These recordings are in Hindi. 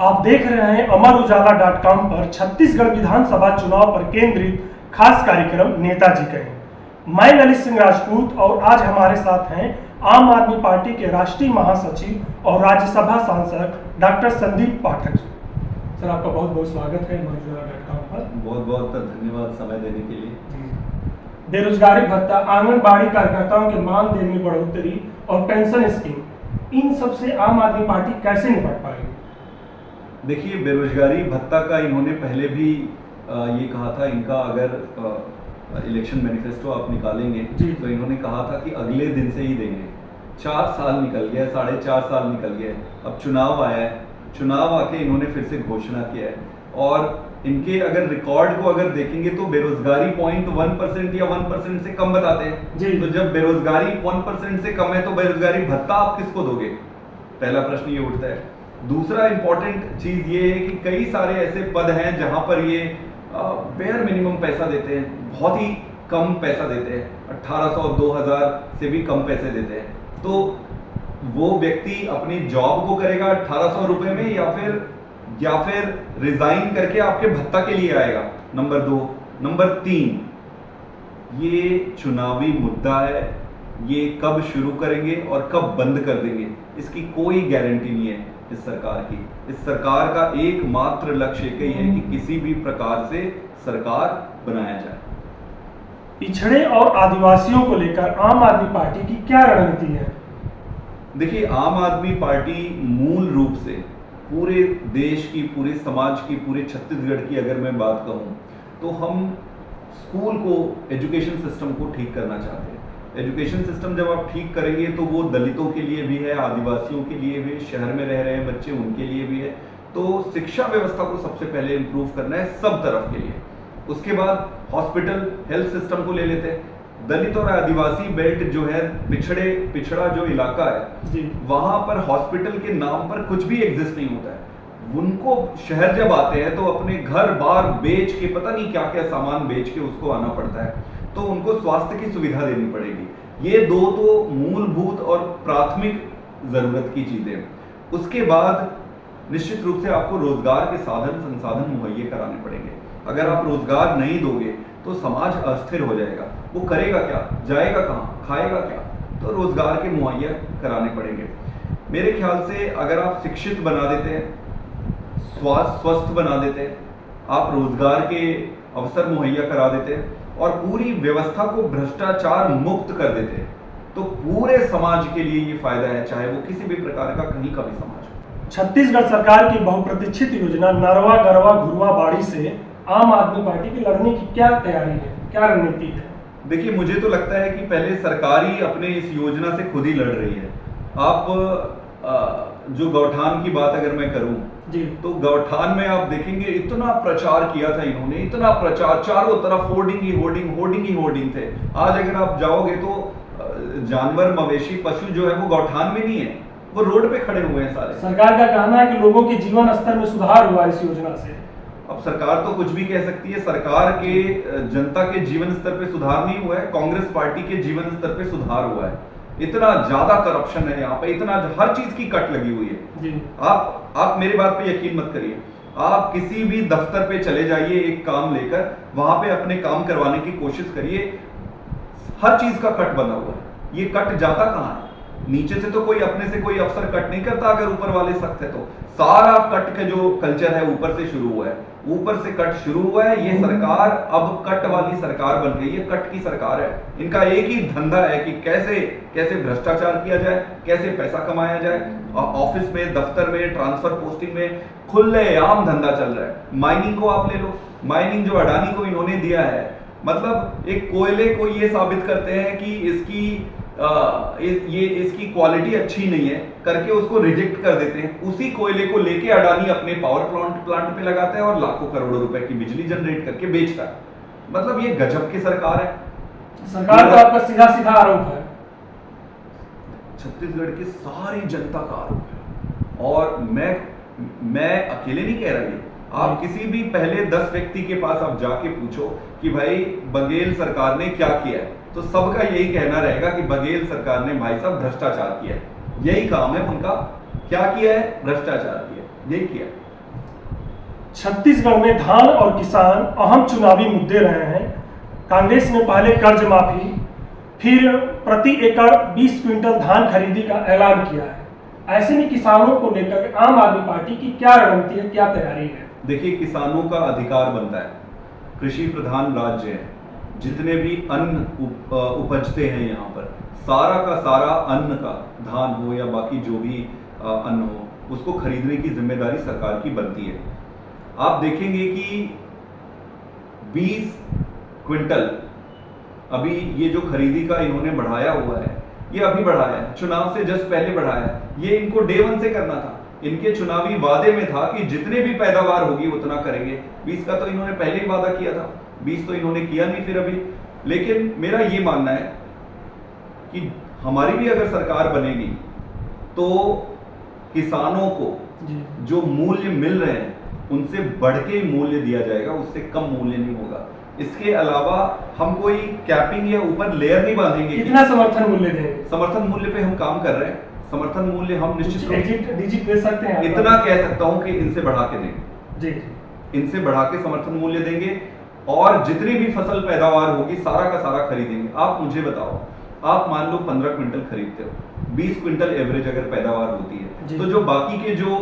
आप देख रहे हैं अमर उजाला.com पर छत्तीसगढ़ विधानसभा चुनाव पर केंद्रित खास कार्यक्रम नेताजी कहें। मैं ललित सिंह राजपूत और आज हमारे साथ हैं आम आदमी पार्टी के राष्ट्रीय महासचिव और राज्यसभा सांसद डॉक्टर संदीप पाठक जी। सर, आपका बहुत बहुत स्वागत है अमर उजाला.com पर। बहुत बहुत धन्यवाद समय देने के लिए। बेरोजगारी भत्ता, आंगनबाड़ी कार्यकर्ताओं के मानदेय में बढ़ोतरी और पेंशन स्कीम, इन सब से आम आदमी पार्टी कैसे निपट पाएगी? देखिए, बेरोजगारी भत्ता का इन्होंने पहले भी ये कहा था, इनका अगर इलेक्शन मैनिफेस्टो आप निकालेंगे तो इन्होंने कहा था कि अगले दिन से ही देंगे। 4 साल निकल गया, 4.5 साल निकल गए, अब चुनाव आया है, चुनाव आके इन्होंने फिर से घोषणा किया है। और इनके अगर रिकॉर्ड को अगर देखेंगे तो बेरोजगारी 0.1% या 1% से कम बताते हैं। तो जब बेरोजगारी 1% से कम है तो बेरोजगारी भत्ता आप किसको दोगे? पहला प्रश्न ये उठता है। दूसरा इंपॉर्टेंट चीज ये है कि कई सारे ऐसे पद हैं जहां पर ये बेयर मिनिमम पैसा देते हैं, बहुत ही कम पैसा देते हैं, 1800 2000 से भी कम पैसे देते हैं। तो वो व्यक्ति अपनी जॉब को करेगा 1800 रुपए में या फिर रिजाइन करके आपके भत्ता के लिए आएगा? नंबर 2। नंबर 3, ये चुनावी मुद्दा है, ये कब शुरू करेंगे और कब बंद कर देंगे इसकी कोई गारंटी नहीं है इस सरकार की। इस सरकार का एकमात्र लक्ष्य एक ही है कि किसी भी प्रकार से सरकार बनाया जाए। पिछड़े और आदिवासियों को लेकर आम आदमी पार्टी की क्या रणनीति है? देखिए, आम आदमी पार्टी मूल रूप से पूरे देश की, पूरे समाज की, पूरे छत्तीसगढ़ की अगर मैं बात कहूँ तो हम स्कूल को, एजुकेशन सिस्टम को ठीक करना चाहते हैं। एजुकेशन सिस्टम जब आप ठीक करेंगे तो वो दलितों के लिए भी है, आदिवासियों के लिए भी, शहर में रह रहे हैं बच्चे उनके लिए भी है। तो शिक्षा व्यवस्था को सबसे पहले इम्प्रूव करना है सब तरफ के लिए। उसके बाद हॉस्पिटल, हेल्थ सिस्टम को ले लेते हैं। दलित और आदिवासी बेल्ट जो है, पिछड़ा जो इलाका है, वहां पर हॉस्पिटल के नाम पर कुछ भी एग्जिस्ट नहीं होता है। उनको शहर जब आते हैं तो अपने घर बार बेच के, पता नहीं क्या क्या सामान बेच के उसको आना पड़ता है, तो उनको स्वास्थ्य की सुविधा देनी पड़ेगी। ये दो तो मूलभूत और प्राथमिक जरूरत की चीजें। उसके बाद निश्चित रूप से आपको रोजगार के साधन संसाधन मुहैया कराने पड़ेंगे। अगर आप रोजगार नहीं दोगे तो समाज अस्थिर हो जाएगा। वो करेगा क्या, जाएगा कहाँ, खाएगा क्या? तो रोजगार के मुहैया कराने पड़ेंगे। मेरे ख्याल से अगर आप शिक्षित बना देते हैं, स्वस्थ बना देते हैं, आप रोजगार के अवसर मुहैया करा देते हैं और पूरी व्यवस्था को भ्रष्टाचार मुक्त कर देते हैं, तो पूरे समाज के लिए ये फायदा है, चाहे वो किसी भी प्रकार का कहीं का भी समाज हो। छत्तीसगढ़ सरकार की बहुप्रतीक्षित योजना नरवा गरवा घुरवा बाड़ी से आम आदमी पार्टी की लड़ने की क्या तैयारी है, क्या रणनीति है? देखिए, मुझे तो लगता है कि पहले सरकार ही अपने इस योजना से खुद ही लड़ रही है। आप जो गौठान की बात अगर मैं करूं तो गौठान में आप देखेंगे इतना प्रचार किया था इन्होंने, इतना प्रचार, चारों तरफ होर्डिंग ही होर्डिंग थे। आज अगर आप जाओगे तो जानवर, मवेशी, पशु जो है वो गौठान में नहीं है, वो रोड पे खड़े हुए हैं सारे। सरकार का कहना है कि लोगों के जीवन स्तर में सुधार हुआ इस योजना से। अब सरकार तो कुछ भी कह सकती है, सरकार के जनता के जीवन स्तर पे सुधार नहीं हुआ है, कांग्रेस पार्टी के जीवन स्तर पे सुधार हुआ है। इतना ज्यादा करप्शन है यहाँ पे, इतना हर चीज की कट लगी हुई है। आप मेरी बात पे यकीन मत करिए, आप किसी भी दफ्तर पे चले जाइए एक काम लेकर, वहां पे अपने काम करवाने की कोशिश करिए, हर चीज का कट बना हुआ है। ये कट जाता कहाँ है? नीचे से तो कोई अपने से कोई अफसर कट नहीं करता, अगर ऊपर वाले सख्त है तो। सारा कट का जो कल्चर है ऊपर से शुरू हुआ है, ऊपर से कट शुरू हुआ है। ये सरकार अब कट वाली सरकार बन गई है, कट की सरकार है। इनका एक ही धंधा है कि कैसे भ्रष्टाचार किया जाए, कैसे पैसा कमाया जाए। ऑफिस में, दफ्तर में, ट्रांसफर पोस्टिंग में खुलेआम धंधा चल रहा है। माइनिंग को आप ले लो, माइनिंग जो अडानी को इन्होंने दिया है, मतलब एक कोयले को ये साबित करते हैं कि इसकी क्वालिटी अच्छी नहीं है करके उसको रिजेक्ट कर देते हैं। उसी कोयले को लेके अडानी अपने पावर प्लांट पे लगाता है और लाखों करोड़ों रुपए की बिजली जनरेट करके बेचता है। मतलब ये गजब की सरकार है। सरकार का आपका सीधा सीधा आरोप है, छत्तीसगढ़ की सारी जनता का आरोप है। और मैं अकेले नहीं कह रहा ये, आप किसी भी पहले 10 व्यक्ति के पास आप जाके पूछो कि भाई बघेल सरकार ने क्या किया है, तो सबका यही कहना रहेगा कि बघेल सरकार ने भाई साहब भ्रष्टाचार किया है। यही काम है उनका, क्या किया है? भ्रष्टाचार किया, यही किया। छत्तीसगढ़ में धान और किसान अहम चुनावी मुद्दे रहे हैं। कांग्रेस ने पहले कर्ज माफी, फिर प्रति एकड़ 20 क्विंटल धान खरीदी का ऐलान किया है। ऐसे में किसानों को लेकर आम आदमी पार्टी की क्या रणनीति है, क्या तैयारी है? देखिए, किसानों का अधिकार बनता है, कृषि प्रधान राज्य है, जितने भी अन्न उपजते हैं यहाँ पर, सारा का सारा अन्न का, धान हो या बाकी जो भी अन्न हो, उसको खरीदने की जिम्मेदारी सरकार की बनती है। आप देखेंगे कि 20 क्विंटल अभी ये जो खरीदी का इन्होंने बढ़ाया हुआ है, ये अभी बढ़ाया है, चुनाव से जस्ट पहले बढ़ाया है। ये इनको डे 1 से करना था। इनके चुनावी वादे में था कि जितने भी पैदावार होगी उतना करेंगे। 20 का तो इन्होंने पहले ही वादा किया था, 20 तो इन्होंने किया नहीं फिर अभी। लेकिन मेरा ये मानना है कि हमारी भी अगर सरकार बनेगी तो किसानों को जो मूल्य मिल रहे हैं उनसे बढ़ के ही मूल्य दिया जाएगा, उससे कम मूल्य नहीं होगा। इसके अलावा हम कोई कैपिंग या ऊपर लेयर नहीं बांधेंगे। कितना समर्थन मूल्य देंगे? समर्थन मूल्य पे हम काम कर रहे हैं। समर्थन मूल्य हम निश्चित डिजिट दे सकते हैं। इतना कह सकता हूं कि इनसे बढ़ा के देंगे जी, इनसे बढ़ा के समर्थन मूल्य देंगे और जितनी भी फसल पैदावार होगी सारा का सारा खरीदेंगे। आप मुझे बताओ, आप मान लो 15 क्विंटल खरीदते हो, 20 क्विंटल एवरेज अगर पैदावार होती है, तो जो बाकी के जो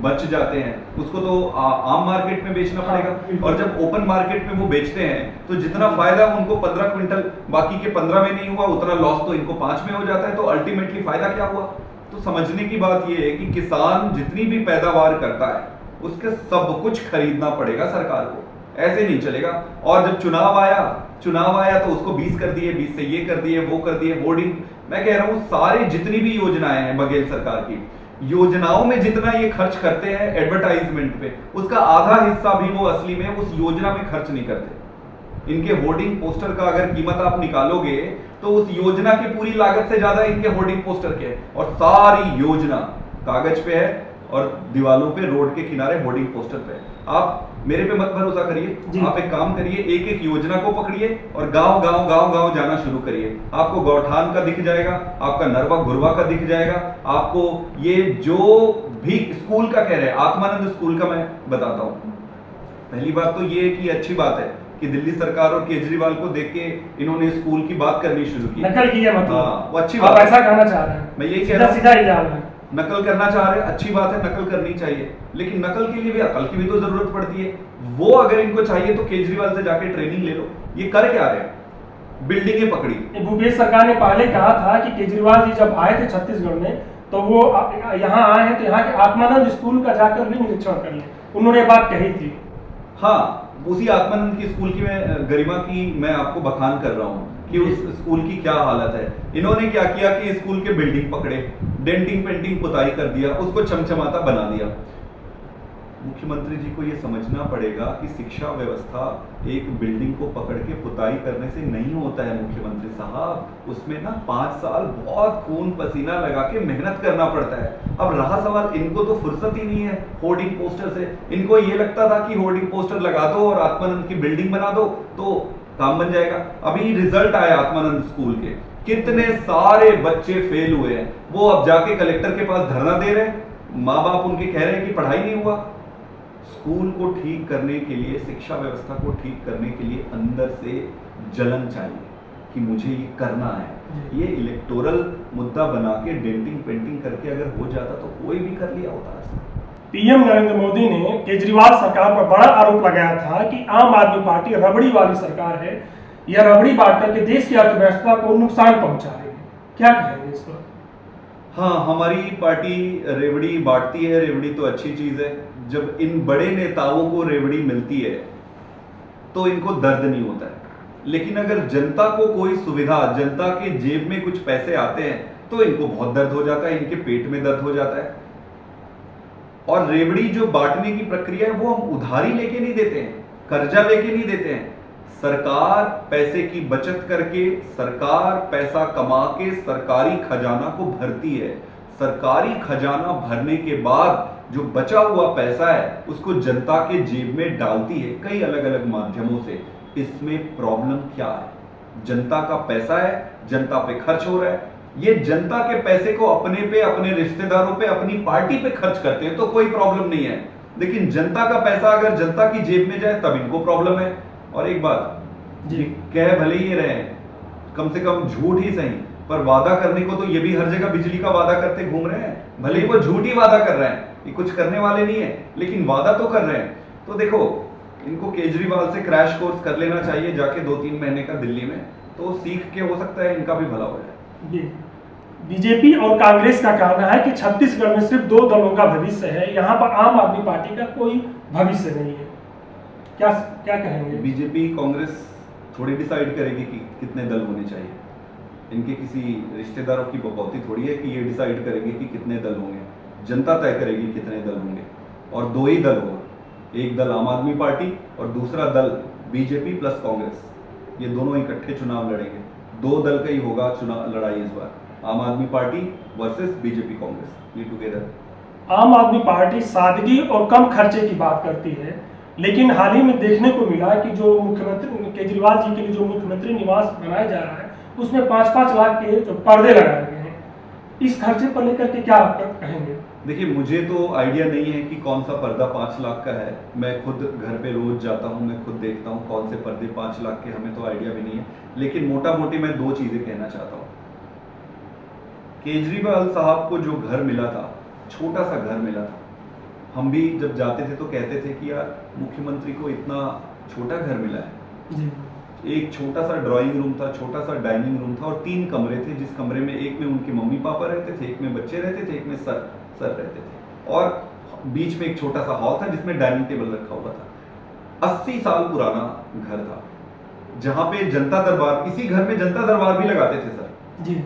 बच जाते हैं उसको तो आम मार्केट में बेचना पड़ेगा। और जब ओपन मार्केट में वो बेचते हैं तो जितना फायदा उनको 15 क्विंटल बाकी के 15 में नहीं हुआ, उतना लॉस तो इनको 5 में हो जाता है। तो अल्टीमेटली फायदा क्या हुआ? तो समझने की बात यह है कि किसान जितनी भी पैदावार करता है उसके सब कुछ खरीदना पड़ेगा सरकार को, ऐसे नहीं चलेगा। और जब चुनाव आया तो उसको 20 कर दिए, 20 से ये कर दिए, वो कर दिए, होर्डिंग। मैं कह रहा हूं सारे जितनी भी योजनाएं हैं बघेल सरकार की, योजनाओं में जितना ये खर्च करते हैं एडवर्टाइजमेंट पे, उसका आधा हिस्सा भी वो असली में उस योजना में खर्च नहीं करते। इनके होर्डिंग पोस्टर का अगर कीमत आप निकालोगे तो उस योजना की पूरी लागत से ज्यादा इनके होर्डिंग पोस्टर के है। और सारी योजना कागज पे है और दीवालों पे, रोड के किनारे होर्डिंग पोस्टर पे है। आप मेरे पे मत भरोसा करिए, आप एक काम करिए, एक एक योजना को पकड़िए और गांव जाना शुरू करिए। आपको गौठान का दिख जाएगा, आपका नरवा घुरवा का दिख जाएगा, आपको ये जो भी स्कूल का कह रहे हैं, आत्मानंद स्कूल का मैं बताता हूं। पहली बात तो ये कि अच्छी बात है कि दिल्ली सरकार और केजरीवाल को देख के इन्होंने स्कूल की बात करनी शुरू की, नकल की है, मतलब हाँ, वो अच्छी बात। ऐसा कहना चाह रहे हैं? मैं यही कह रहा हूं, सीधा इल्जाम है। नकल करना चाह रहे हैं, अच्छी बात है, नकल करनी चाहिए, लेकिन नकल के लिए भी अकल की भी तो जरूरत पड़ती है। वो अगर इनको चाहिए तो केजरीवाल से जाके ट्रेनिंग ले लो। ये कर क्या रहे हैं? बिल्डिंगें पकड़ी। भूपेश सरकार ने पहले कहा था कि केजरीवाल जी जब आए थे छत्तीसगढ़ में तो वो यहाँ आए हैं तो यहाँ के आत्मानंद स्कूल का जाकर भी निरीक्षण कर लें, उन्होंने बात कही थी। हाँ, उसी आत्मानंद की स्कूल की मैं गरिमा की मैं आपको बखान कर रहा हूँ कि उस स्कूल की क्या हालत है। इन्होंने क्या किया कि स्कूल के बिल्डिंग पकड़े, डेंटिंग पेंटिंग पुताई कर दिया, उसको चमचमाता बना दिया। मुख्यमंत्री जी को यह समझना पड़ेगा कि शिक्षा व्यवस्था एक बिल्डिंग को पकड़ के पुताई करने से नहीं होता है मुख्यमंत्री साहब, उसमें ना 5 साल बहुत खून पसीना लगा के मेहनत करना पड़ता है। अब रहा सवाल, इनको तो फुर्सत ही नहीं है होर्डिंग पोस्टर से। इनको ये लगता था कि होर्डिंग पोस्टर लगा दो और आत्मानंद की बिल्डिंग बना दो तो काम बन जाएगा। अभी रिजल्ट आया आत्मानंद स्कूल के, कितने सारे बच्चे फेल हुए हैं, वो अब जाके कलेक्टर के पास धरना दे रहे हैं, माँ बाप उनके कह रहे हैं कि पढ़ाई नहीं हुआ। स्कूल को ठीक करने के लिए, शिक्षा व्यवस्था को ठीक करने के लिए अंदर से जलन चाहिए कि मुझे ये करना है। ये इलेक्टोरल मुद्दा बना के डेंटिंग पेंटिंग करके अगर हो जाता तो कोई भी कर लिया होता। पीएम नरेंद्र मोदी ने केजरीवाल सरकार पर बड़ा आरोप लगाया था कि आम आदमी पार्टी रबड़ी वाली सरकार है, यह रबड़ी बांट करके देश की अर्थव्यवस्था को नुकसान पहुंचा रही है। क्या कहेंगे इस पर? हाँ, हमारी पार्टी रेवड़ी बांटती है, रेवड़ी तो अच्छी चीज है। जब इन बड़े नेताओं को रेवड़ी मिलती है तो इनको दर्द नहीं होता है, लेकिन अगर जनता को कोई सुविधा, जनता के जेब में कुछ पैसे आते हैं तो इनको बहुत दर्द हो जाता है, इनके पेट में दर्द हो जाता है। और रेवड़ी जो बांटने की प्रक्रिया है वो हम उधारी लेके नहीं देते हैं, कर्जा लेके नहीं देते हैं। सरकार पैसे की बचत करके, सरकार पैसा कमा के सरकारी खजाना को भरती है। सरकारी खजाना भरने के बाद जो बचा हुआ पैसा है उसको जनता के जेब में डालती है कई अलग अलग माध्यमों से। इसमें प्रॉब्लम क्या है? जनता का पैसा है, जनता पे खर्च हो रहा है, ये जनता के पैसे को अपने पे, अपने रिश्तेदारों पे, अपनी पार्टी पे खर्च करते हैं तो कोई प्रॉब्लम नहीं है। लेकिन जनता का पैसा अगर जनता की जेब में जाए तब इनको प्रॉब्लम है। और एक बात जी। कह भले ही रहे हैं, कम से कम झूठ ही सही, पर वादा करने को तो ये भी हर जगह बिजली का वादा करते घूम रहे हैं। भले ही वो झूठ ही वादा कर रहे हैं, ये कुछ करने वाले नहीं है, लेकिन वादा तो कर रहे हैं। तो देखो, इनको केजरीवाल से क्रैश कोर्स कर लेना चाहिए जाके 2-3 महीने का दिल्ली में, तो सीख के हो सकता है इनका भी भला हो जाए। बीजेपी और कांग्रेस का कहना है कि छत्तीसगढ़ में सिर्फ 2 दलों का भविष्य है, यहाँ पर आम आदमी पार्टी का कोई भविष्य नहीं है। क्या क्या कहेंगे? बीजेपी कांग्रेस थोड़ी डिसाइड करेगी कि कितने दल होने चाहिए। इनके किसी रिश्तेदारों की बकौती थोड़ी है कि ये डिसाइड करेंगे कि कितने दल होंगे। जनता तय करेगी कितने दल होंगे, और 2 ही दल होगा। एक दल आम आदमी पार्टी और दूसरा दल बीजेपी प्लस कांग्रेस, ये दोनों इकट्ठे चुनाव लड़ेंगे। 2 दल का ही होगा चुनाव लड़ाई इस बार, आम आदमी पार्टी वर्सेस बीजेपी कांग्रेस, ये टुगेदर। आम आदमी पार्टी सादगी और कम खर्चे की बात करती है, लेकिन हाल ही में देखने को मिला कि जो मुख्यमंत्री केजरीवाल जी के लिए जो मुख्यमंत्री निवास बनाया जा रहा है, उसमें 5-5 लाख के जो पर्दे लगाए गए हैं, इस खर्चे पर लेकर के क्या कहेंगे? देखिए, मुझे तो आइडिया नहीं है कि कौन सा पर्दा 5 लाख का है। मैं खुद घर पे रोज जाता हूँ, मैं खुद देखता हूँ कौन से पर्दे 5 लाख के, हमें तो आइडिया भी नहीं है। लेकिन मोटा मोटी मैं 2 चीजें कहना चाहता हूँ। केजरीवाल साहब को जो घर मिला था, छोटा सा घर मिला था, हम भी जब जाते थे तो कहते थे कि यार मुख्यमंत्री को इतना छोटा घर मिला है जी। एक छोटा सा ड्राइंग रूम था, छोटा सा डाइनिंग रूम था और 3 कमरे थे, जिस कमरे में एक में उनके मम्मी पापा रहते थे, एक में बच्चे रहते थे, एक में सर रहते थे, और बीच में एक छोटा सा हॉल था जिसमें डाइनिंग टेबल रखा हुआ था। 80 साल पुराना घर था, जहां पे जनता दरबार, इसी घर में जनता दरबार भी लगाते थे सर जी।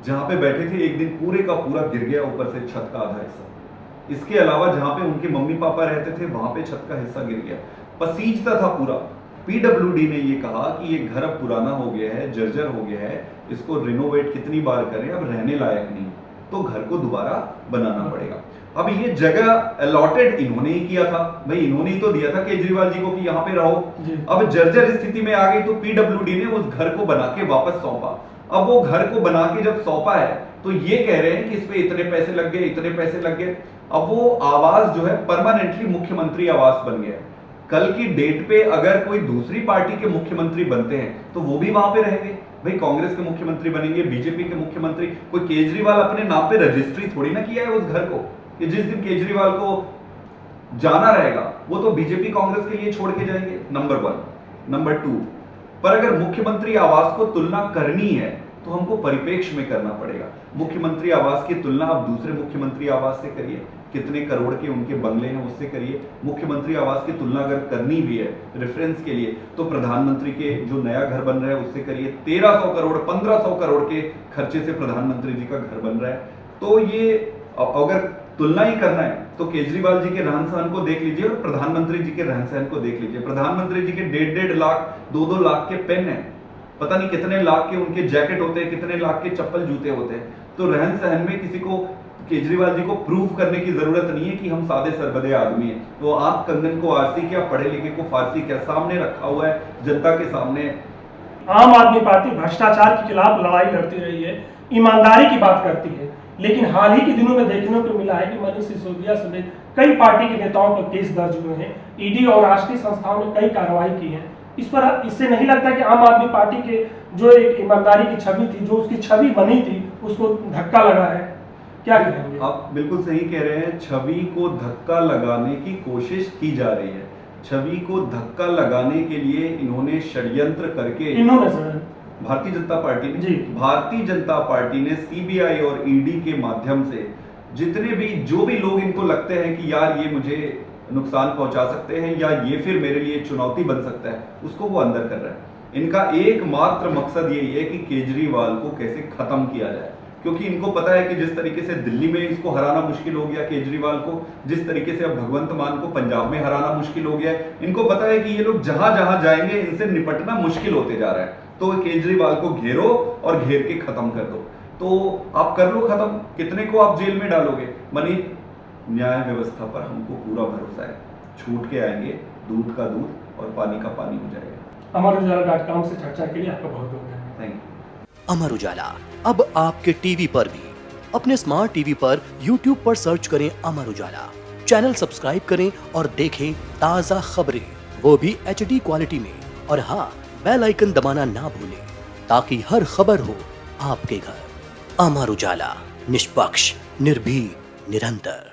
जहां पे बैठे थे। एक दिन पूरे का पूरा गिर गया ऊपर से, छत का आधा हिस्सा। इसके अलावा जहां पे उनके मम्मी पापा रहते थे वहां पे छत का हिस्सा गिर गया, पसीजता था पूरा। पीडब्ल्यूडी ने ये कहा कि ये घर अब पुराना हो गया है, जर्जर हो गया है, इसको रिनोवेट कितनी बार करें, अब रहने लायक नहीं, तो घर को दोबारा बनाना पड़ेगा। अब ये जगह अलॉटेड इन्होंने ही किया था, भाई इन्होंने ही तो दिया था केजरीवाल जी को कि यहाँ पे रहो। अब जर्जर स्थिति में आ गई तो पीडब्ल्यूडी ने उस घर को बना के वापस सौंपा। अब वो घर को बना के जब सौंपा है तो ये कह रहे हैं कि इस पे इतने पैसे लग गए, इतने पैसे लग गए। अब वो आवास जो है परमानेंटली मुख्यमंत्री आवास बन गया है। कल की डेट पे अगर कोई दूसरी पार्टी के मुख्यमंत्री बनते हैं तो वो भी वहां पे रहेंगे। भाई कांग्रेस के मुख्यमंत्री बनेंगे, बीजेपी के मुख्यमंत्री, कोई केजरीवाल अपने नाम पे रजिस्ट्री थोड़ी ना किया है उस घर को, कि जिस दिन केजरीवाल को जाना रहेगा वो तो बीजेपी कांग्रेस के लिए छोड़ के जाएंगे, नंबर 1। नंबर 2, पर अगर मुख्यमंत्री आवास को तुलना करनी है तो हमको परिप्रेक्ष्य में करना पड़ेगा। मुख्यमंत्री आवास की तुलना आप दूसरे मुख्यमंत्री आवास से करिए, कितने करोड़ के उनके बंगले हैं उससे करिए। मुख्यमंत्री आवास की तुलना अगर करनी भी है रेफरेंस के लिए तो प्रधानमंत्री के जो नया घर बन रहा है उससे करिए। 1300 करोड़ 1500 करोड़ के खर्चे से प्रधानमंत्री जी का घर बन रहा है। तो ये अगर तुलना ही करना है तो केजरीवाल जी के रहन सहन को देख लीजिए और प्रधानमंत्री जी के रहन सहन को देख लीजिए। प्रधानमंत्री जी के 1.5 लाख 2-2 लाख के पेन है, पता नहीं कितने लाख के उनके जैकेट होते हैं, कितने लाख के चप्पल जूते होते हैं। तो रहन सहन में किसी को केजरीवाल जी को प्रूव करने की जरूरत नहीं है कि हम सादे सरबदे आदमी हैं। वो आप कंगन को आरसी क्या, पढ़े लिखे को फारसी क्या, सामने रखा हुआ है जनता के सामने। आम आदमी पार्टी भ्रष्टाचार के खिलाफ लड़ाई लड़ती रही है, ईमानदारी की बात करती है, लेकिन हाल ही के दिनों में देखने को मिला है कि मनीष सिसोदिया समेत कई पार्टी के नेताओं पर केस दर्ज हुए हैं। ईडी और राष्ट्रीय संस्थाओं ने कई कार्रवाई की है। इस पर इससे नहीं लगता कि आम आदमी पार्टी के जो एक ईमानदारी की छवि थी, जो उसकी छवि बनी थी, उसको धक्का लगा है? क्या कहेंगे? आप बिल्कुल सही कह रहे हैं, छवि को धक्का लगाने की कोशिश की जा रही है। छवि को धक्का लगाने के लिए इन्होंने षड्यंत्र करके, इन्होंने सर भारतीय जनता पार्टी ने जी, भारतीय जनता पार्टी ने सीबीआई और ईडी के माध्यम से जितने भी जो भी लोग इनको लगते हैं कि यार ये मुझे नुकसान पहुंचा सकते हैं या ये फिर मेरे लिए चुनौती बन सकता है, उसको वो अंदर कर रहा है। इनका एकमात्र मकसद यही है कि केजरीवाल को कैसे खत्म किया जाए, क्योंकि इनको पता है कि जिस तरीके से दिल्ली में इसको हराना मुश्किल हो गया केजरीवाल को, जिस तरीके से अब भगवंत मान को पंजाब में हराना मुश्किल हो गया है, इनको पता है कि ये लोग जहां जहां जाएंगे इनसे निपटना मुश्किल होते जा रहा है। तो केजरीवाल को घेरो और घेर के खत्म कर दो। तो आप कर लो खत्म, कितने को आप जेल में डालोगे? मनीष, न्याय व्यवस्था पर हमको पूरा भरोसा है, छूट के आएंगे, दूध का दूध और पानी का पानी हो जाएगा। अमरुजाला.com से चर्चा के लिए आपका बहुत बहुत धन्यवाद। Thank you. अमर उजाला अब आपके टीवी पर भी। अपने स्मार्ट टीवी पर YouTube पर सर्च करें अमर उजाला, चैनल सब्सक्राइब करें और देखें ताज़ा खबरें, वो भी HD क्वालिटी में। और हाँ, बेल आइकन दबाना ना भूलें ताकि हर खबर हो आपके घर। अमर उजाला, निष्पक्ष, निर्भीक, निरंतर।